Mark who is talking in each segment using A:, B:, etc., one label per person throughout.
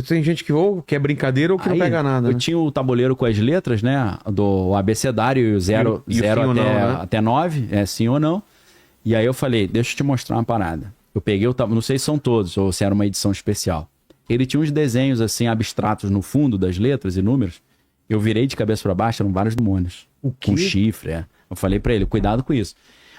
A: Tem gente que ou que é brincadeira ou que não pega nada.
B: Eu tinha o tabuleiro com as letras, né? Do abecedário e o zero até 9, sim ou não. E aí eu falei, deixa eu te mostrar uma parada. Eu peguei o tabuleiro, não sei se são todos ou se era uma edição especial. Ele tinha uns desenhos assim abstratos no fundo das letras e números. Eu virei de cabeça para baixo, eram vários demônios.
A: O quê?
B: Com chifre, Eu falei para ele, cuidado com isso.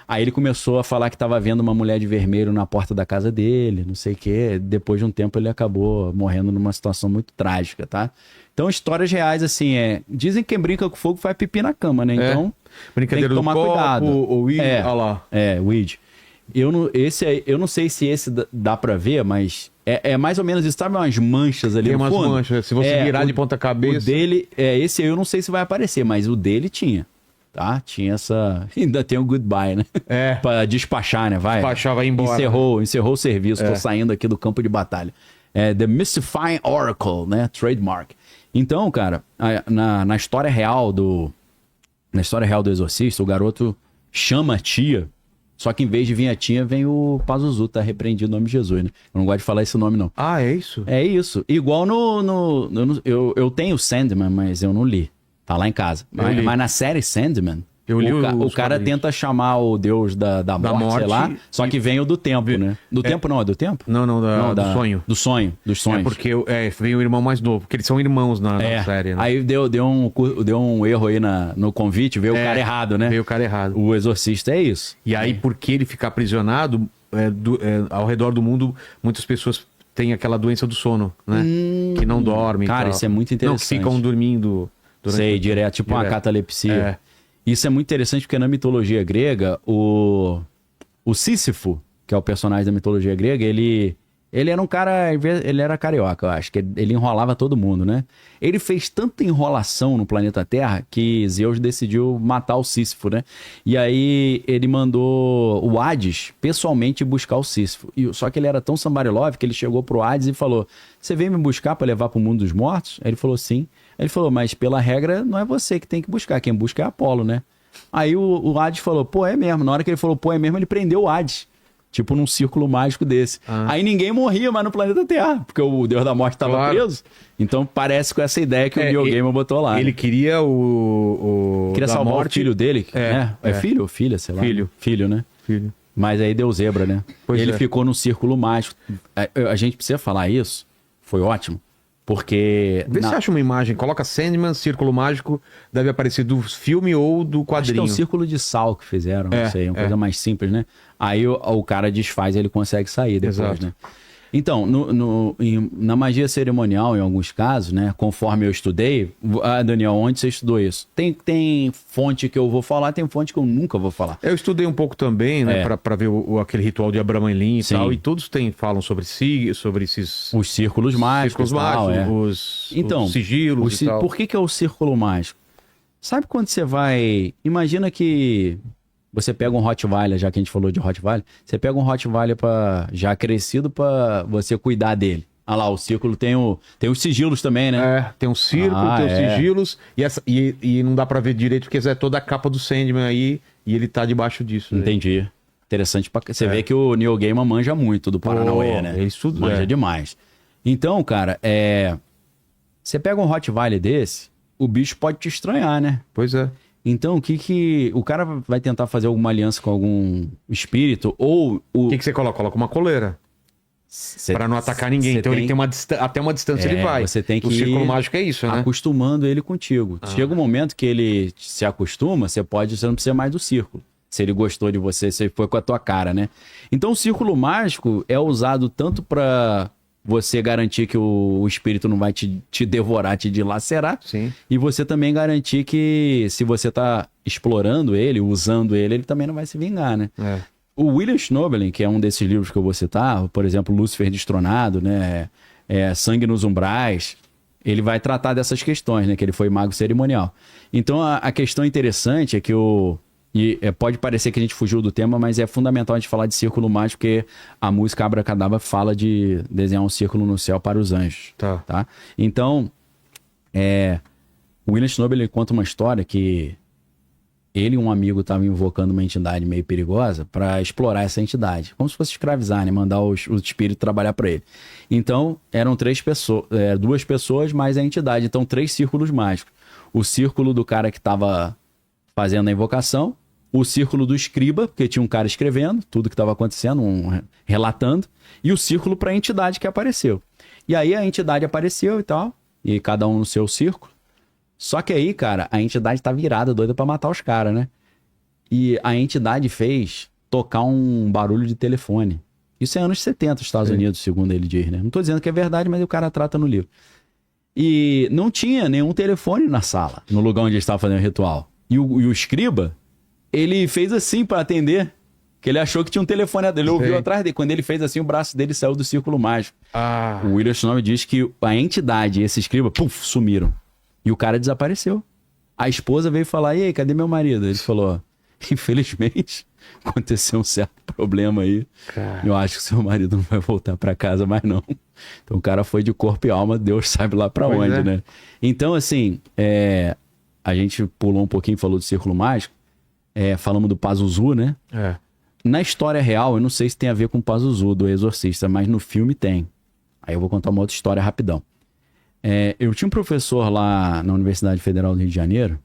B: Aí ele começou a falar que tava vendo uma mulher de vermelho na porta da casa dele, não sei o quê. Depois de um tempo ele acabou morrendo numa situação muito trágica, tá? Então histórias reais, assim, dizem que quem brinca com fogo faz pipi na cama, né? Então
A: brincadeira
B: tem que tomar
A: do copo,
B: cuidado.
A: O weed, olha lá.
B: Weed. Eu não sei se esse dá pra ver, mas é mais ou menos isso. Sabe umas manchas ali no fundo?
A: Tem umas manchas. Se você virar de ponta cabeça...
B: O dele, esse aí eu não sei se vai aparecer, mas o dele tinha. Tá? Tinha essa... Ainda tem o goodbye, né? Pra despachar, né? Vai.
A: Despachar, vai embora.
B: Encerrou o serviço. Tô saindo aqui do campo de batalha. The Mystifying Oracle, né? Trademark. Então, cara, na história real do Exorcista, o garoto chama a tia, só que em vez de vir a tia, vem o Pazuzu, tá repreendido o nome de Jesus, né? Eu não gosto de falar esse nome, não.
A: Ah, é isso?
B: É isso. Igual eu tenho Sandman, mas eu não li. Tá lá em casa. Mas na série Sandman, o cara tenta chamar o deus da morte, sei lá, só que vem o do tempo, né? Do tempo não, é do tempo?
A: Não, do sonho.
B: Dos sonhos.
A: Porque vem o irmão mais novo, porque eles são irmãos na série, né?
B: Aí deu um erro aí no convite, veio o cara errado, né?
A: Veio o cara errado.
B: O Exorcista é isso.
A: E aí, porque ele fica aprisionado, ao redor do mundo, muitas pessoas têm aquela doença do sono, né? Que não dormem.
B: Cara, isso é muito interessante.
A: Não, que ficam dormindo...
B: direto, tipo uma catalepsia. Isso é muito interessante porque na mitologia grega, o Sísifo, que é o personagem da mitologia grega, ele era um cara, ele era carioca, eu acho, que ele enrolava todo mundo, né? Ele fez tanta enrolação no planeta Terra que Zeus decidiu matar o Sísifo, né? E aí ele mandou o Hades pessoalmente buscar o Sísifo. Só que ele era tão somebody love que ele chegou pro Hades e falou, você veio me buscar para levar pro mundo dos mortos? Aí ele falou, sim. Aí ele falou, mas pela regra não é você que tem que buscar, quem busca é Apolo, né? Aí o Hades falou, pô, é mesmo. Na hora que ele falou, pô, é mesmo, ele prendeu o Hades. Tipo num círculo mágico desse. Aí ninguém morria mais no planeta Terra, porque o Deus da Morte estava preso. Então parece com essa ideia que o Neil Gaiman botou lá.
A: Ele queria
B: queria salvar o filho dele, né? É filho ou filha, sei lá. Filho, né?
A: Filho.
B: Mas aí deu zebra, né? Ele ficou num círculo mágico. A gente precisa falar isso. Foi ótimo. Porque...
A: Vê se acha uma imagem, coloca Sandman, Círculo Mágico, deve aparecer do filme ou do quadrinho.
B: Acho que é um círculo de sal que fizeram, não sei, uma coisa mais simples, né? Aí o cara desfaz e ele consegue sair depois, né? Então, na magia cerimonial, em alguns casos, né? Conforme eu estudei... Daniel, onde você estudou isso? Tem fonte que eu vou falar, tem fonte que eu nunca vou falar. Eu
A: estudei um pouco também, né? Pra ver aquele ritual de Abraham Lincoln e tal. E todos falam sobre esses...
B: Os círculos mágicos.
A: Os sigilos e tal.
B: Por que é o círculo mágico? Sabe quando você vai... Imagina que... Você pega um Rottweiler, já que a gente falou de Rottweiler, você pega um Rottweiler já crescido para você cuidar dele. Ah lá, o círculo tem os sigilos também, né?
A: Tem um círculo, tem os sigilos, e não dá para ver direito porque é toda a capa do Sandman aí, e ele tá debaixo disso.
B: Entendi. Né? Interessante, você vê que o Neil Gaiman manja muito do Paranauê, né?
A: Isso
B: manja demais. Então, cara, você pega um Rottweiler desse, o bicho pode te estranhar, né?
A: Pois é.
B: Então, o cara vai tentar fazer alguma aliança com algum espírito ou...
A: O que você coloca? Coloca uma coleira. Para não atacar ninguém. Então ele tem até uma distância ele vai.
B: Você tem que
A: o círculo mágico é isso, né?
B: Acostumando ele contigo. Chega um momento que ele se acostuma, você não precisa mais do círculo. Se ele gostou de você, você foi com a tua cara, né? Então o círculo mágico é usado tanto para... você garantir que o espírito não vai te devorar, te dilacerar.
A: Sim.
B: E você também garantir que se você tá explorando ele, usando ele também não vai se vingar, né? O William Schnobelin, que é um desses livros que eu vou citar, por exemplo, Lúcifer Destronado, né? Sangue nos Umbrais, ele vai tratar dessas questões, né? Que ele foi mago cerimonial. Então a questão interessante é que pode parecer que a gente fugiu do tema, mas é fundamental a gente falar de círculo mágico, porque a música Abracadabra fala de desenhar um círculo no céu para os anjos. Tá? Então, o William Schnobel conta uma história que ele e um amigo estavam invocando uma entidade meio perigosa para explorar essa entidade. Como se fosse escravizar, né? Mandar o espírito trabalhar para ele. Então, eram 2 pessoas mais a entidade. Então, 3 círculos mágicos. O círculo do cara que estava fazendo a invocação, o círculo do escriba, porque tinha um cara escrevendo tudo que estava acontecendo, relatando, e o círculo para a entidade que apareceu. E aí a entidade apareceu e tal, e cada um no seu círculo. Só que aí, cara, a entidade tá virada, doida pra matar os caras, né? E a entidade fez tocar um barulho de telefone. Isso é anos 70, Estados Unidos, segundo ele diz, né? Não tô dizendo que é verdade, mas o cara trata no livro. E não tinha nenhum telefone na sala, no lugar onde ele estava fazendo o ritual. E o escriba, ele fez assim pra atender, que ele achou que tinha um telefone. Ele ouviu atrás dele. Quando ele fez assim, o braço dele saiu do círculo mágico. O William Shinobi diz que a entidade e esse escriba, puf, sumiram. E o cara desapareceu. A esposa veio falar, e aí, cadê meu marido? Ele falou, infelizmente, aconteceu um certo problema aí. Cara. Eu acho que seu marido não vai voltar pra casa mais não. Então o cara foi de corpo e alma, Deus sabe lá pra onde, né? Então, assim, a gente pulou um pouquinho, falou do Círculo Mágico, falamos do Pazuzu, né? Na história real, eu não sei se tem a ver com o Pazuzu, do Exorcista, mas no filme tem. Aí eu vou contar uma outra história rapidão. Eu tinha um professor lá na Universidade Federal do Rio de Janeiro,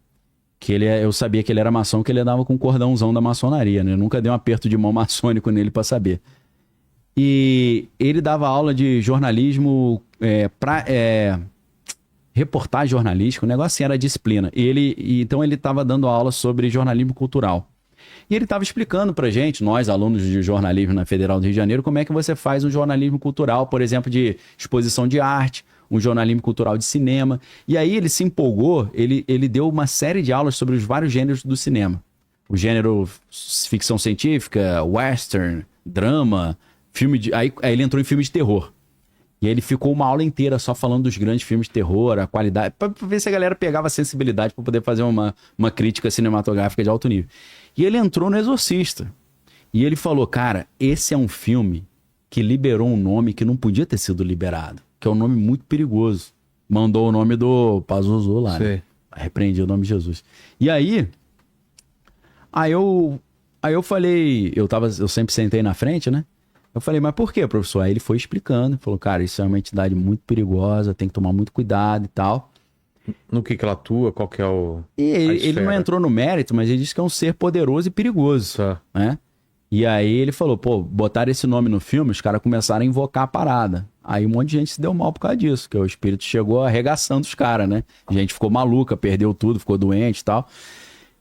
B: que eu sabia que ele era maçom, que ele andava com um cordãozão da maçonaria, né? Eu nunca dei um aperto de mão maçônico nele pra saber. E ele dava aula de jornalismo, reportagem jornalística, o negócio assim, era disciplina. Então ele estava dando aula sobre jornalismo cultural. E ele estava explicando pra gente, nós alunos de jornalismo na Federal do Rio de Janeiro, como é que você faz um jornalismo cultural, por exemplo, de exposição de arte, um jornalismo cultural de cinema. E aí ele se empolgou, ele deu uma série de aulas sobre os vários gêneros do cinema. O gênero ficção científica, western, drama, aí ele entrou em filme de terror. E aí ele ficou uma aula inteira só falando dos grandes filmes de terror, a qualidade, para ver se a galera pegava a sensibilidade para poder fazer uma crítica cinematográfica de alto nível. E ele entrou no Exorcista. E ele falou, cara, esse é um filme que liberou um nome que não podia ter sido liberado, que é um nome muito perigoso. Mandou o nome do Pazuzu lá, né? Repreendi o nome de Jesus. E aí eu falei, eu sempre sentei na frente, né? Eu falei, mas por quê, professor? Aí ele foi explicando, falou, cara, isso é uma entidade muito perigosa, tem que tomar muito cuidado e tal.
A: No que ela atua, qual que é o...
B: Ele não entrou no mérito, mas ele disse que é um ser poderoso e perigoso, né? E aí ele falou, pô, botaram esse nome no filme, os caras começaram a invocar a parada. Aí um monte de gente se deu mal por causa disso, que o espírito chegou arregaçando os caras, né? A gente ficou maluca, perdeu tudo, ficou doente e tal.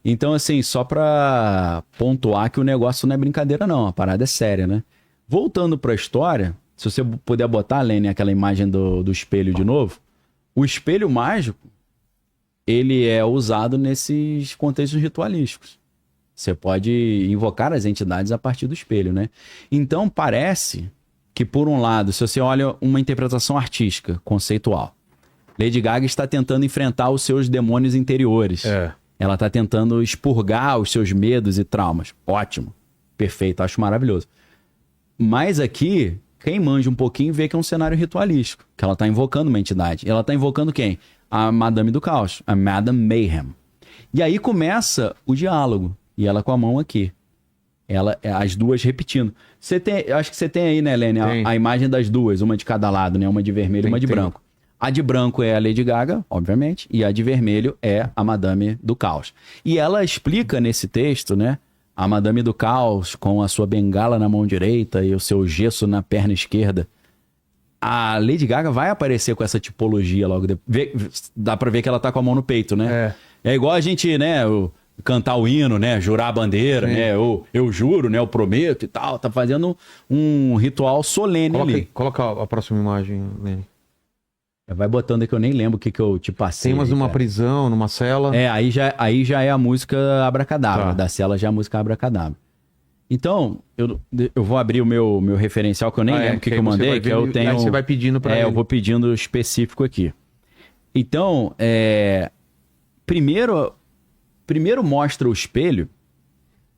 B: Então, assim, só pra pontuar que o negócio não é brincadeira não, a parada é séria, né? Voltando pra história, se você puder botar, Lene, aquela imagem do espelho de novo, o espelho mágico, ele é usado nesses contextos ritualísticos. Você pode invocar as entidades a partir do espelho, né? Então, parece que, por um lado, se você olha uma interpretação artística, conceitual, Lady Gaga está tentando enfrentar os seus demônios interiores. Ela está tentando expurgar os seus medos e traumas. Ótimo. Perfeito. Acho maravilhoso. Mas aqui, quem manja um pouquinho vê que é um cenário ritualístico, que ela está invocando uma entidade. Ela está invocando quem? A Madame do Caos, a Madame Mayhem. E aí começa o diálogo. E ela com a mão aqui. As duas repetindo. Acho que você tem aí, né, Lene, a imagem das duas, uma de cada lado, né? Uma de vermelho e uma de branco. A de branco é a Lady Gaga, obviamente, e a de vermelho é a Madame do Caos. E ela explica nesse texto, né? A Madame do Caos com a sua bengala na mão direita e o seu gesso na perna esquerda. A Lady Gaga vai aparecer com essa tipologia logo depois. Dá pra ver que ela tá com a mão no peito, né? É igual a gente, né? Cantar o hino, né? Jurar a bandeira, né? Eu juro, né? Eu prometo e tal. Tá fazendo um ritual solene ali.
A: Coloca a próxima imagem, Lene.
B: Vai botando aí que eu nem lembro o que eu te passei.
A: Tem umas numa prisão, numa cela.
B: Aí já é a música Abracadabra. Da cela já é a música Abracadabra. Então, eu vou abrir o meu referencial, que eu nem lembro o que eu mandei, que eu tenho...
A: Aí você vai pedindo pra ele.
B: Eu vou pedindo específico aqui. Então, primeiro mostra o espelho,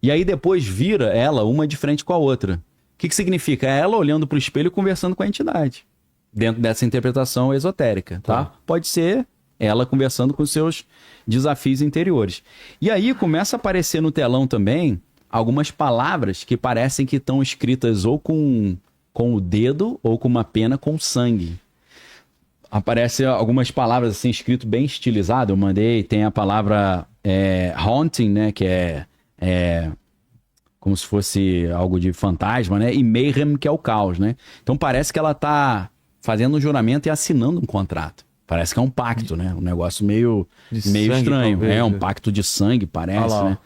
B: e aí depois vira ela uma de frente com a outra. O que significa? É ela olhando pro espelho e conversando com a entidade. Dentro dessa interpretação esotérica, tá? Pode ser ela conversando com seus desafios interiores. E aí começa a aparecer no telão também algumas palavras que parecem que estão escritas ou com o dedo ou com uma pena com sangue. Aparecem algumas palavras assim, escrito bem estilizado. Eu mandei, tem a palavra haunting, né? Que é como se fosse algo de fantasma, né? E mayhem, que é o caos, né? Então parece que ela tá fazendo um juramento e assinando um contrato. Parece que é um pacto, né? Um negócio meio
A: sangue,
B: estranho.
A: talvez,
B: Um pacto de sangue, parece,
A: lá,
B: né?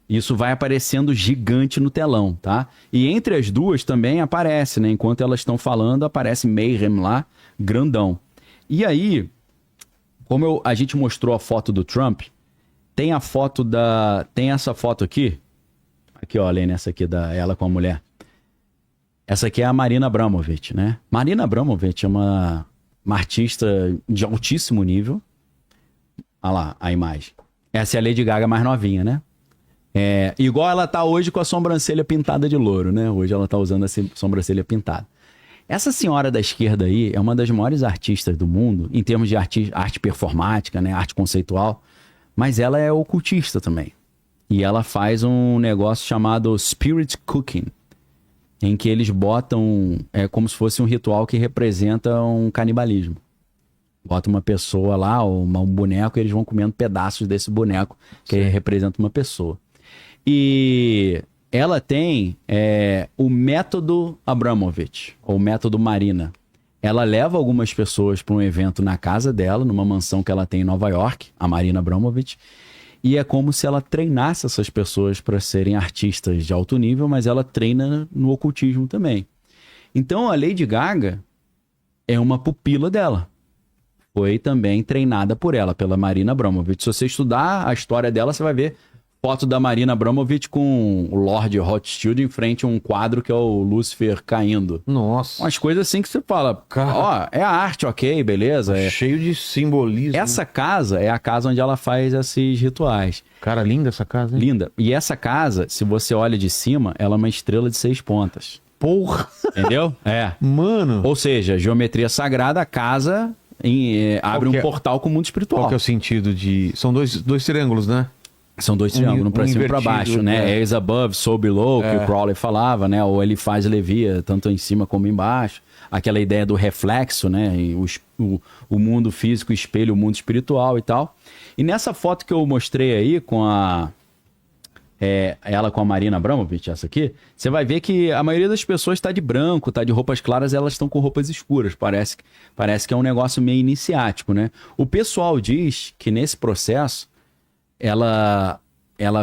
B: Isso vai aparecendo gigante no telão, tá? E entre as duas também aparece, né? Enquanto elas estão falando, aparece mayhem lá, grandão. E aí, como a gente mostrou a foto do Trump, tem a foto tem essa foto aqui. Aqui, ó, Lene, essa aqui ela com a mulher. Essa aqui é a Marina Abramović, né? Marina Abramović é uma artista de altíssimo nível. Olha lá a imagem. Essa é a Lady Gaga mais novinha, né? Igual ela tá hoje com a sobrancelha pintada de louro, né? Hoje ela tá usando essa sobrancelha pintada. Essa senhora da esquerda aí é uma das maiores artistas do mundo, em termos de arte performática, né? Arte conceitual. Mas ela é ocultista também. E ela faz um negócio chamado Spirit Cooking, em que eles botam, como se fosse um ritual que representa um canibalismo. Bota uma pessoa lá, ou um boneco, e eles vão comendo pedaços desse boneco, que representa uma pessoa. E ela tem o método Abramović, ou método Marina. Ela leva algumas pessoas para um evento na casa dela, numa mansão que ela tem em Nova York, a Marina Abramović, e é como se ela treinasse essas pessoas para serem artistas de alto nível, mas ela treina no ocultismo também. Então a Lady Gaga é uma pupila dela. Foi também treinada por ela, pela Marina Abramović. Se você estudar a história dela, você vai ver foto da Marina Abramović com o Lord Rothschild em frente a um quadro que é o Lúcifer caindo.
A: Nossa.
B: Umas coisas assim que você fala, ó, é a arte, ok, beleza.
A: Cheio de simbolismo.
B: Essa casa é a casa onde ela faz esses rituais.
A: Cara, linda essa casa, hein?
B: Linda. E essa casa, se você olha de cima, ela é uma estrela de 6 pontas.
A: Porra!
B: Entendeu?
A: Mano!
B: Ou seja, geometria sagrada, a casa abre um portal com o mundo espiritual.
A: Qual que é o sentido de... São dois triângulos, né?
B: São dois triângulos, um pra cima e pra baixo, né? As above, so below, que o Crowley falava, né? Ou ele faz levia, tanto em cima como embaixo. Aquela ideia do reflexo, né? E o mundo físico espelha o mundo espiritual e tal. E nessa foto que eu mostrei aí, com ela com a Marina Abramović, essa aqui, você vai ver que a maioria das pessoas está de branco, está de roupas claras, elas estão com roupas escuras. Parece que é um negócio meio iniciático, né? O pessoal diz que nesse processo, ela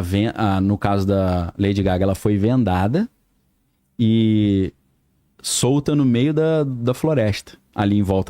B: vem, no caso da Lady Gaga, ela foi vendada e solta no meio da floresta, ali em volta